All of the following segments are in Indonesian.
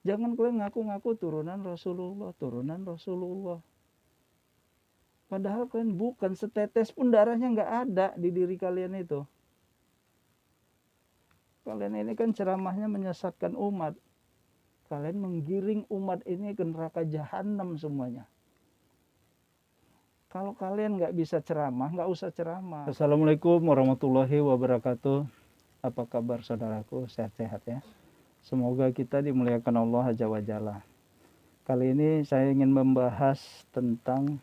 Jangan kalian ngaku-ngaku turunan Rasulullah, turunan Rasulullah. Padahal kalian bukan, setetes pun darahnya nggak ada di diri kalian itu. Kalian ini kan ceramahnya menyesatkan umat. Kalian menggiring umat ini ke neraka jahanam semuanya. Kalau kalian nggak bisa ceramah, nggak usah ceramah. Assalamualaikum warahmatullahi wabarakatuh. Apa kabar saudaraku? Sehat-sehat ya. Semoga kita dimuliakan Allah Azza wa Jalla. Kali ini saya ingin membahas tentang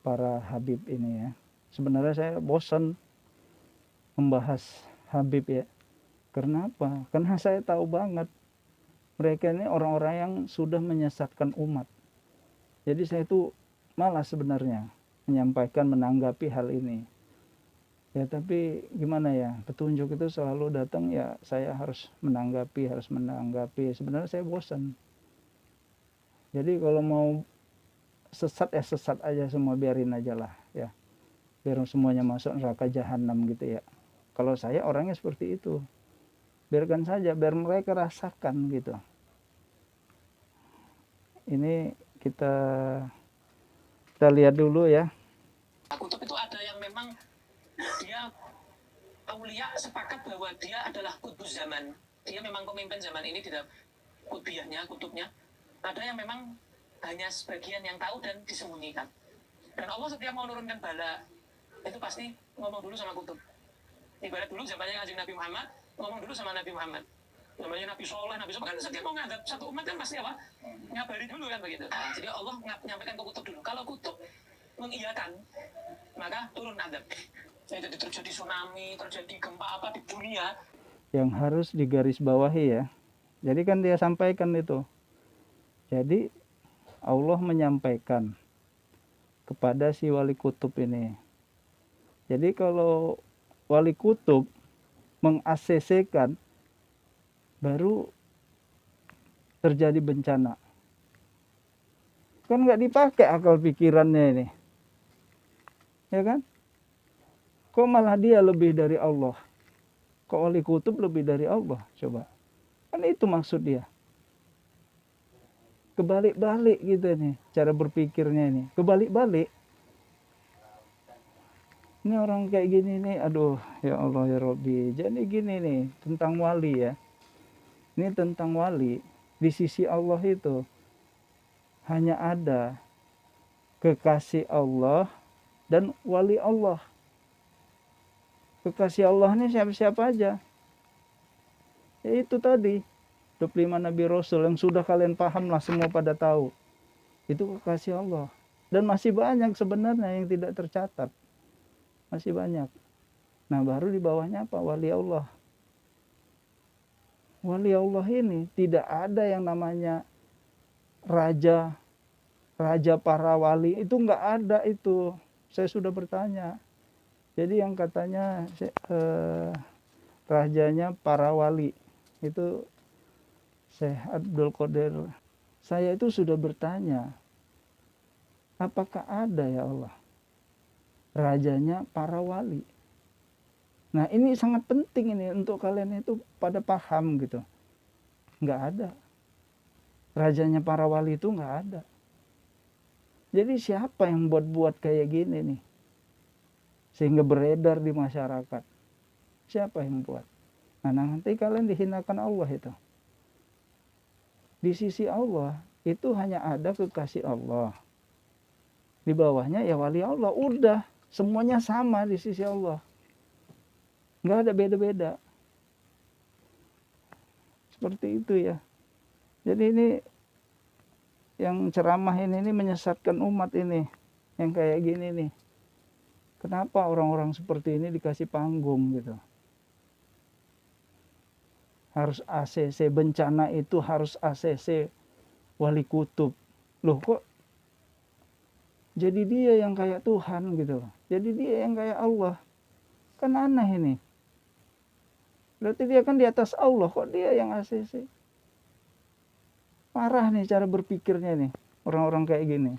para Habib ini ya. Sebenarnya saya bosan membahas Habib ya. Kenapa? Karena saya tahu banget mereka ini orang-orang yang sudah menyesatkan umat. Jadi saya itu malas sebenarnya menyampaikan, menanggapi hal ini. Ya tapi gimana ya, petunjuk itu selalu datang ya, saya harus menanggapi. Sebenarnya saya bosan. Jadi kalau mau sesat ya sesat aja semua, biarin aja lah ya. Biar semuanya masuk neraka jahanam gitu ya. Kalau saya orangnya seperti itu. Biarkan saja, biar mereka rasakan gitu. Ini kita lihat dulu ya. Kutub itu ada yang memang dia aulia sepakat bahwa dia adalah kutbus zaman. Dia memang pemimpin zaman ini di dalam kutubnya. Ada yang memang hanya sebagian yang tahu dan disembunyikan. Dan Allah setiap mau menurunkan bala, itu pasti ngomong dulu sama kutub. Ibarat dulu zamannya Kanjeng Nabi Muhammad, ngomong dulu sama Nabi Muhammad. Namanya Nabi Soleh, kan setiap mau ngadap satu umat kan pasti apa? Ngabari dulu kan begitu. Nah, jadi Allah menyampaikan ke kutub dulu. Kalau kutub mengiyakan, maka turun adab. Jadi terjadi tsunami, terjadi gempa apa di dunia. Yang harus digarisbawahi ya. Jadi kan dia sampaikan itu. Jadi Allah menyampaikan kepada si wali kutub ini. Jadi kalau wali kutub meng-ACC-kan, baru terjadi bencana. Kan nggak dipakai akal pikirannya ini. Ya kan? Kok malah dia lebih dari Allah? Kok wali kutub lebih dari Allah? Coba. Kan itu maksud dia. Kebalik-balik gitu nih cara berpikirnya ini. Kebalik-balik. Ini orang kayak gini nih, aduh ya Allah ya Rabbi. Jadi gini nih tentang wali ya. Ini tentang wali. Di sisi Allah itu hanya ada kekasih Allah dan wali Allah. Kekasih Allah ini siapa-siapa aja. Ya itu tadi 25 Nabi Rasul yang sudah kalian paham lah, semua pada tahu. Itu kekasih Allah. Dan masih banyak sebenarnya yang tidak tercatat. Masih banyak. Nah baru di bawahnya apa? Wali Allah. Wali Allah ini tidak ada yang namanya raja para wali. Itu nggak ada itu. Saya sudah bertanya. Jadi yang katanya rajanya para wali itu Syekh Abdul Qadir. Saya itu sudah bertanya, apakah ada ya Allah rajanya para wali? Nah ini sangat penting ini untuk kalian itu pada paham gitu. Nggak ada. Rajanya para wali itu nggak ada. Jadi siapa yang buat kayak gini nih? Sehingga beredar di masyarakat. Siapa yang buat? Nah nanti kalian dihinakan Allah itu. Di sisi Allah itu hanya ada kekasih Allah. Di bawahnya ya wali Allah. Udah, semuanya sama di sisi Allah. Nggak ada beda-beda. Seperti itu ya. Jadi ini yang ceramah ini menyesatkan umat ini. Yang kayak gini nih. Kenapa orang-orang seperti ini dikasih panggung gitu? Harus ACC, bencana itu harus ACC wali kutub. Loh kok jadi dia yang kayak Tuhan gitu. Jadi dia yang kayak Allah. Kan aneh ini. Berarti dia kan di atas Allah, kok dia yang ACC? Parah nih cara berpikirnya nih, orang-orang kayak gini.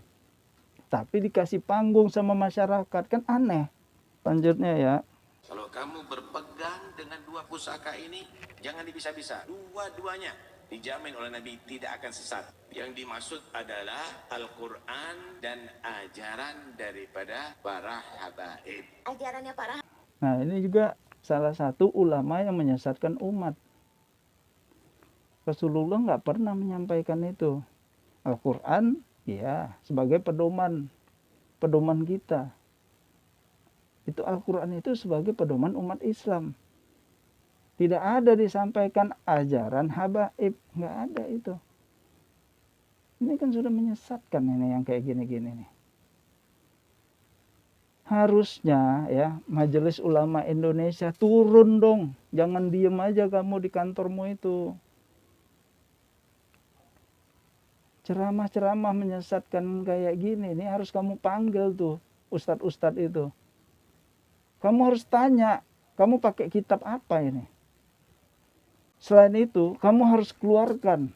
Tapi dikasih panggung sama masyarakat, kan aneh. Lanjutnya ya. Kalau kamu berpegang dengan dua pusaka ini, jangan dibisa-bisa. Dua-duanya dijamin oleh Nabi tidak akan sesat. Yang dimaksud adalah Al-Quran dan ajaran daripada para habaib. Ajarannya para Nah, ini juga salah satu ulama yang menyesatkan umat. Rasulullah nggak pernah menyampaikan itu. Al-Quran, ya, sebagai pedoman kita. Itu Al-Quran itu sebagai pedoman umat Islam. Tidak ada disampaikan ajaran habaib, nggak ada itu. Ini kan sudah menyesatkan ini yang kayak gini-gini nih. Harusnya ya Majelis Ulama Indonesia turun dong. Jangan diem aja kamu di kantormu itu. Ceramah-ceramah menyesatkan kayak gini, ini harus kamu panggil tuh ustadz-ustadz itu. Kamu harus tanya, kamu pakai kitab apa ini? Selain itu, kamu harus keluarkan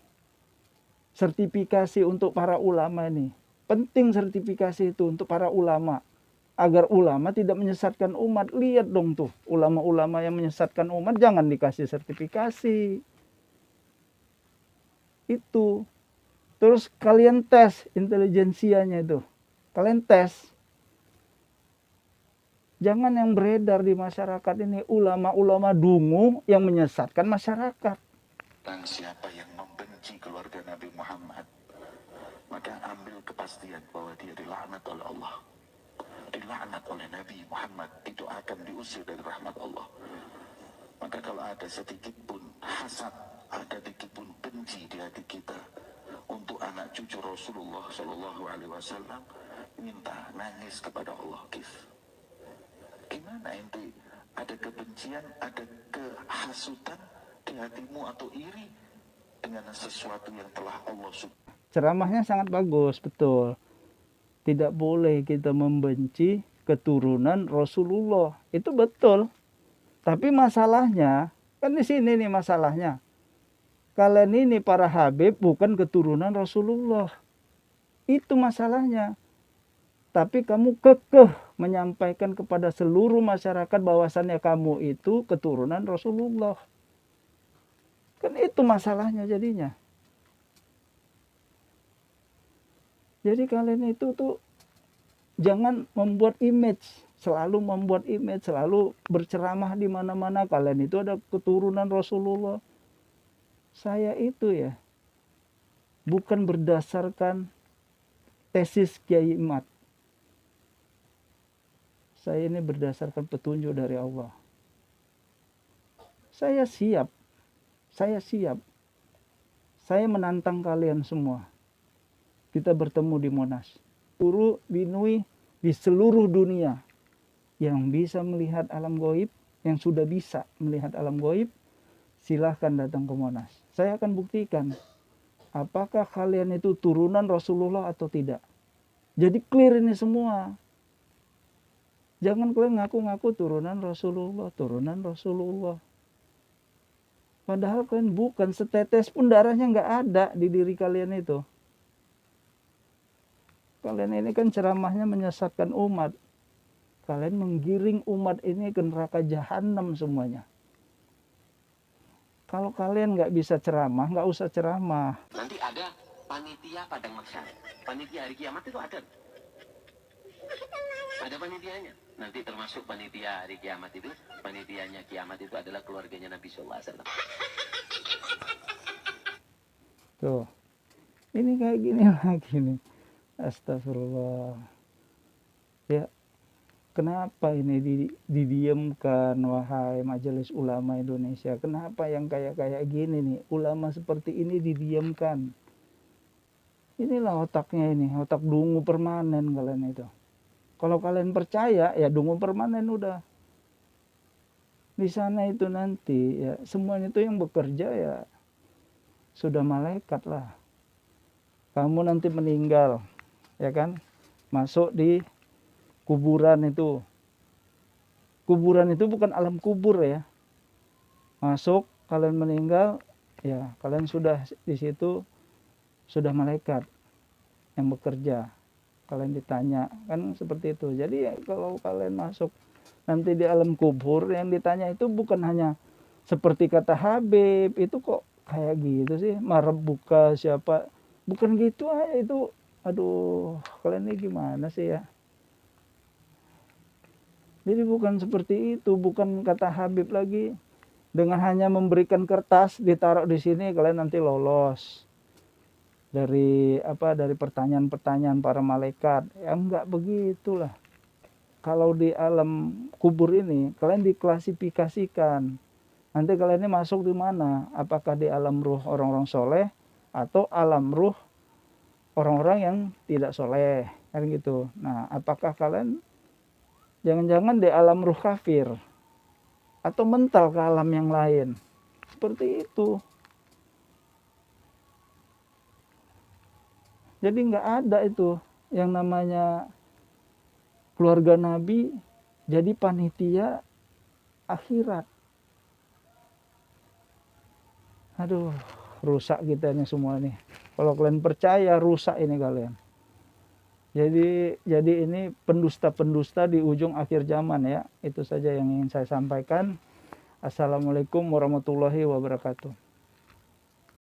sertifikasi untuk para ulama ini. Penting sertifikasi itu untuk para ulama. Agar ulama tidak menyesatkan umat. Lihat dong tuh, ulama-ulama yang menyesatkan umat jangan dikasih sertifikasi. Itu. Terus kalian tes intelijensianya itu. Kalian tes. Jangan yang beredar di masyarakat ini ulama-ulama dungu yang menyesatkan masyarakat. Dan siapa yang membenci keluarga Nabi Muhammad, maka ambil kepastian bahwa dia dilaknat oleh Allah, dilaknat oleh Nabi Muhammad, itu akan diusir dari rahmat Allah. Maka kalau ada sedikit pun hasad, ada sedikit pun benci di hati kita untuk anak cucu Rasulullah Shallallahu Alaihi Wasallam, minta nangis kepada Allah. Gimana ente ada kebencian, ada kehasutan di hatimu atau iri dengan sesuatu yang telah Allah subhanahu. Ceramahnya sangat bagus, betul. Tidak boleh kita membenci keturunan Rasulullah. Itu betul. Tapi masalahnya, kan di sini nih masalahnya. Kalian ini para habib bukan keturunan Rasulullah. Itu masalahnya. Tapi kamu kekeh menyampaikan kepada seluruh masyarakat bahwasannya kamu itu keturunan Rasulullah. Kan itu masalahnya jadinya. Jadi kalian itu tuh jangan membuat image, selalu membuat image, selalu berceramah di mana-mana kalian itu ada keturunan Rasulullah. Saya itu ya bukan berdasarkan tesis Kiai Mat. Saya ini berdasarkan petunjuk dari Allah. Saya siap. Saya menantang kalian semua. Kita bertemu di Monas. Guru binui di seluruh dunia yang bisa melihat alam gaib, yang sudah bisa melihat alam gaib, silahkan datang ke Monas. Saya akan buktikan apakah kalian itu turunan Rasulullah atau tidak. Jadi clear ini semua. Jangan kalian ngaku-ngaku turunan Rasulullah. Padahal kalian bukan, setetes pun darahnya nggak ada di diri kalian itu. Kalian ini kan ceramahnya menyesatkan umat. Kalian menggiring umat ini ke neraka jahanam semuanya. Kalau kalian nggak bisa ceramah, nggak usah ceramah. Nanti ada panitia padang mahsyar. Panitia hari kiamat itu ada. Ada panitianya. Nanti termasuk panitia hari kiamat itu, panitianya kiamat itu adalah keluarganya Nabi Sallallahu Alaihi Wasallam. Tuh, ini kayak gini lagi nih. Astagfirullah. Ya, kenapa ini didiamkan, wahai Majelis Ulama Indonesia? Kenapa yang kayak gini nih, ulama seperti ini didiamkan? Inilah otaknya ini, otak dungu permanen kalian itu. Kalau kalian percaya, ya dungu permanen udah. Di sana itu nanti, ya semuanya itu yang bekerja ya sudah malaikat lah. Kamu nanti meninggal, ya kan? Masuk di kuburan itu. Kuburan itu bukan alam kubur ya. Masuk, kalian meninggal, ya kalian sudah di situ, sudah malaikat yang bekerja. Kalian ditanya, kan seperti itu. Jadi ya, kalau kalian masuk nanti di alam kubur, yang ditanya itu bukan hanya seperti kata Habib, itu kok kayak gitu sih, buka siapa, bukan gitu aja itu. Aduh, kalian ini gimana sih ya? Jadi bukan seperti itu, bukan kata Habib lagi. Dengan hanya memberikan kertas ditaruh di sini kalian nanti lolos dari dari pertanyaan-pertanyaan para malaikat. Ya enggak begitulah. Kalau di alam kubur ini kalian diklasifikasikan. Nanti kalian ini masuk di mana? Apakah di alam ruh orang-orang soleh atau alam ruh orang-orang yang tidak soleh, kan gitu. Nah, apakah kalian jangan-jangan di alam ruh kafir atau mental ke alam yang lain? Seperti itu. Jadi nggak ada itu yang namanya keluarga Nabi jadi panitia akhirat. Aduh, rusak kita ini semua nih. Kalau kalian percaya, rusak ini kalian. Jadi ini pendusta-pendusta di ujung akhir zaman ya. Itu saja yang ingin saya sampaikan. Assalamualaikum warahmatullahi wabarakatuh.